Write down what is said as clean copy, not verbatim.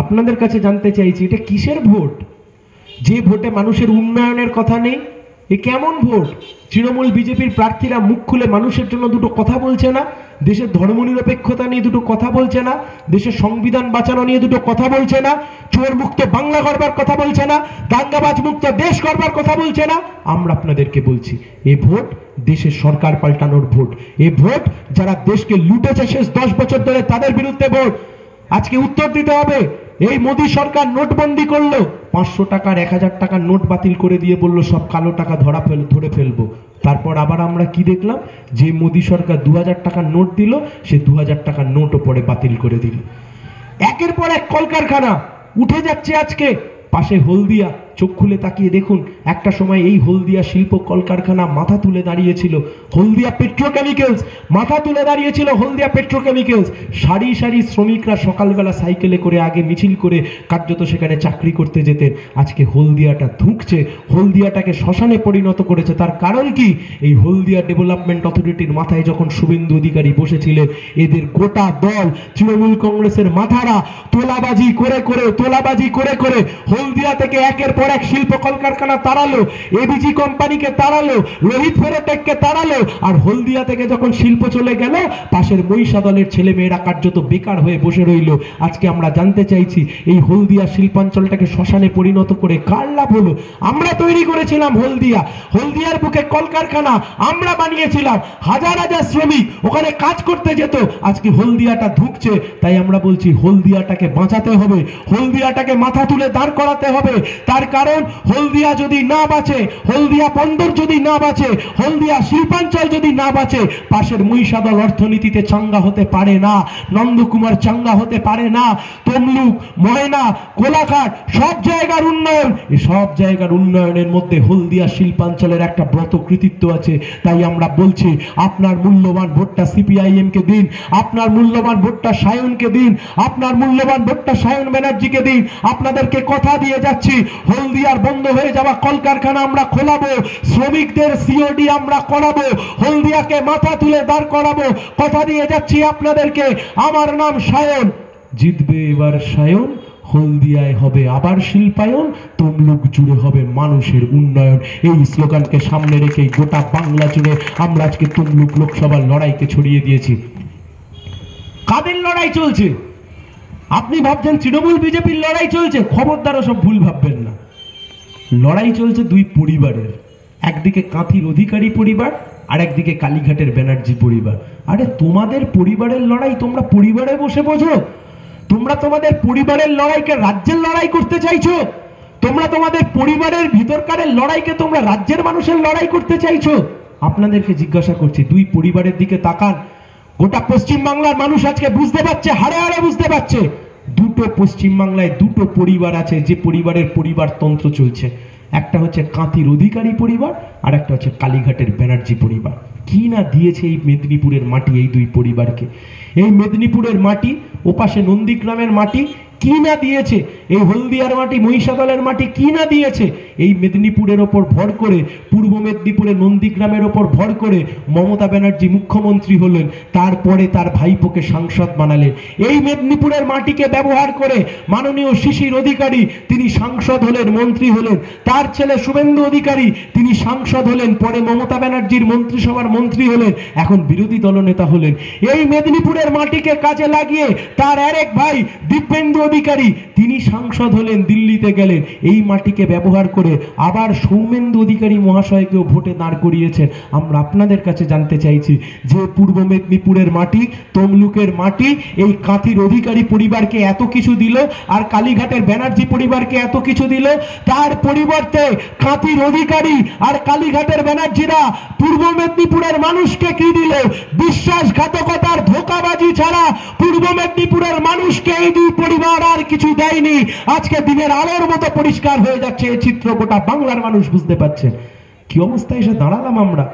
আপনাদের কাছে জানতে চাইছি, এটা কিসের ভোট? যে ভোটে মানুষের উন্নয়নের কথা নেই, এ কেমন ভোট? তৃণমূল বিজেপির প্রার্থীরা মুখ খুলে মানুষের জন্য দুটো কথা বলছে না, দেশের ধর্মনিরপেক্ষতা নিয়ে দুটো কথা বলছে না, দেশের সংবিধান বাঁচানো নিয়ে দুটো কথা বলছে না, চোর মুক্ত বাংলা গড়বার কথা বলছে না, দাঙ্গাবাজ মুক্ত দেশ গড়বার কথা বলছে না। আমরা আপনাদেরকে বলছি, এ ভোট দেশের সরকার পাল্টানোর ভোট। এ ভোট যারা দেশকে লুটেছে শেষ 10 বছর ধরে, তাদের বিরুদ্ধে ভোট। আজকে উত্তর দিতে হবে। এই মোদী সরকার নোটবন্দি করলো, 500 টাকার 1000 টাকার নোট বাতিল করে দিয়ে বলল সব কালো টাকা ধরে ফেলবো। তারপর আবার আমরা কি দেখলাম, যে মোদী সরকার 2000 টাকার নোট দিল, সে 2000 টাকার নোটও পরে বাতিল করে দিল। একের পর এক কলকারখানা উঠে যাচ্ছে। আজকে পাশে হলদিয়া, চোখ খুলে তাকিয়ে দেখুন, একটা সময় এই হলদিয়া শিল্প কলকারখানা মাথা তুলে দাঁড়িয়েছিল। হলদিয়া পেট্রোকেমিক্যালস মাথা তুলে দাঁড়িয়েছিল। হলদিয়া পেট্রোকেমিক্যালস, সারি সারি শ্রমিকরা সকালবেলা সাইকেলে করে আগে মিছিল করে কার্যত সেখানে চাকরি করতে যেতেন। আজকে হলদিয়াটা ধুঁকছে, হলদিয়াটাকে শ্মশানে পরিণত করেছে। তার কারণ কি? এই হলদিয়া ডেভেলপমেন্ট অথরিটির মাথায় যখন শুভেন্দু অধিকারী বসেছিলেন, এদের গোটা দল তৃণমূল কংগ্রেসের মাথারা তোলাবাজি করে করে হলদিয়া থেকে একের পর এক শিল্প কলকারখানা তাড়ালো, এবিজি কোম্পানিকে তাড়ালো, রোহিত ফেরোটেককে তাড়ালো। আর হলদিয়া থেকে যখন শিল্প চলে গেল, পাশের মহিষা দলের ছেলে মেয়েরা কার্যত বেকার হয়ে বসে রইল। আজকে আমরা জানতে চাইছি, এই হলদিয়া শিল্পাঞ্চলটাকে শ্মশানে পরিণত করে কার লাভ হলো? আমরা তৈরি করেছিলাম হলদিয়ার বুকে কলকারখানা আমরা বানিয়েছিলাম, হাজার হাজার শ্রমিক ওখানে কাজ করতে যেত। আজকে হলদিয়াটা ধুঁকছে। তাই আমরা বলছি, হলদিয়াটাকে বাঁচাতে হবে, হলদিয়াটাকে মাথা তুলে দাঁড় করাতে হবে। তার কারণ, হলদিয়া যদি না বাঁচে, হলদিয়া বন্দর যদি না বাঁচে, হলদিয়া শিল্পাঞ্চল যদি না বাঁচে, পাশের মহিষাদল অর্থনীতিতে চাঙ্গা হতে পারে না, নন্দকুমার চাঙ্গা হতে পারে না, তমলুক, ময়না, কোলাঘাট সব জায়গার উন্নয়ন, এই সব জায়গার উন্নয়নের মধ্যে হলদিয়া শিল্পাঞ্চলের একটা ব্রত কৃতিত্ব আছে। তাই আমরা বলছি, আপনার মূল্যবান ভোটটা সিপিআইএম কে দিন, আপনার মূল্যবান ভোটটা সায়নকে দিন, আপনার মূল্যবান ভোটটা সায়ন ব্যানার্জিকে দিন। আপনাদেরকে কথা দিয়ে যাচ্ছি, হলদিয়ার বন্ধ হয়ে যাওয়া কলকারখানা আমরা খোলাবো, শ্রমিকদের সিওডি আমরা করাবো, হলদিয়াকে মাথা তুলে দাঁড় করাবো। কথা দিয়ে যাচ্ছি আপনাদেরকে, আমার নাম সায়ন, জিতবে এবার সায়ন, হলদিয়ায় হবে আবার শিল্পায়ন, তমলুক জুড়ে হবে মানুষের উন্নয়ন। এই স্লোগানকে সামনে রেখে গোটা বাংলা জুড়ে আমরা আজকে তমলুক লোকসভার লড়াইকে ছড়িয়ে দিয়েছি। কাদের লড়াই চলছে? আপনি ভাবছেন তৃণমূল বিজেপির লড়াই চলছে? খবরদার, সব ভুল ভাববেন না। লড়াই চলছে দুই পরিবারের, একদিকে কাঁথির অধিকারী পরিবার, আর একদিকে কালীঘাটের ব্যানার্জি পরিবার। আরে তোমাদের পরিবারের লড়াই তোমরা পরিবারে বসে বোঝো? তোমরা তোমাদের পরিবারের লড়াইকে রাজ্যের লড়াই করতে চাইছো? তোমরা তোমাদের পরিবারের ভিতরকার লড়াইকে তোমরা রাজ্যের মানুষের লড়াই করতে চাইছো? আপনাদেরকে জিজ্ঞাসা করছি, দুই পরিবারের দিকে তাকান। গোটা পশ্চিম বাংলার মানুষ আজকে বুঝতে পারছে, হাড়ে হাড়ে বুঝতে পারছে, দুটো পশ্চিম বাংলায় দুটো পরিবার আছে, যে পরিবারের পরিবারতন্ত্র চলছে। একটা হচ্ছে কাঁথির অধিকারী পরিবার, আর একটা হচ্ছে কালীঘাটের ব্যানার্জি পরিবার। কি না দিয়েছে এই মেদিনীপুরের মাটি এই দুই পরিবারকে। এই মেদিনীপুরের মাটি, ওপাশে নন্দীগ্রামের মাটি কি না দিয়েছে, এই হলদিয়ার মাটি, মহিষাদলের মাটি কি না দিয়েছে। এই মেদিনীপুরের ওপর ভর করে, পূর্ব মেদিনীপুরে নন্দীগ্রামের ওপর ভর করে মমতা ব্যানার্জি মুখ্যমন্ত্রী হলেন, তারপরে তার ভাইপোকে সাংসদ বানালেন। এই মেদিনীপুরের মাটিকে ব্যবহার করে মাননীয় শিশির অধিকারী তিনি সাংসদ হলেন, মন্ত্রী হলেন। তার ছেলে শুভেন্দু অধিকারী তিনি সাংসদ হলেন, পরে মমতা ব্যানার্জির মন্ত্রিসভার মন্ত্রী হলেন, এখন বিরোধী দলনেতা হলেন। এই মেদিনীপুরের মাটিকে কাজে লাগিয়ে তার আরেক ভাই দিব্যেন্দু অধিকারী তিনি সাংসদ হলেন, দিল্লিতে গেলেন। এই মাটিকে ব্যবহার করে আবার সৌমেন্দু অধিকারী মহাশয়কেও ভোটে দাঁড় করিয়েছেন। আমরা আপনাদের কাছে জানতে চাইছি, যে পূর্ব মেদিনীপুরের মাটি, তমলুকের মাটি এই কাঁথির অধিকারী পরিবারকে এত কিছু দিল, আর কালীঘাটের ব্যানার্জি পরিবারকে এত কিছু দিল, তার পরিবর্তে কাঁথির অধিকারী আর কালীঘাটের ব্যানার্জিরা পূর্ব মেদিনীপুরের মানুষকে কি দিল? বিশ্বাসঘাতকতার ধোঁকাবাজি ছাড়া পূর্ব মেদিনীপুরের মানুষকে এই দুই পরিবার আর কিছু দেয়নি। আজকে দিনের আলোর মতো পরিষ্কার হয়ে যাচ্ছে এই চিত্র, গোটা বাংলার মানুষ বুঝতে পারছে। কি অবস্থায় এসে দাঁড়ালাম আমরা।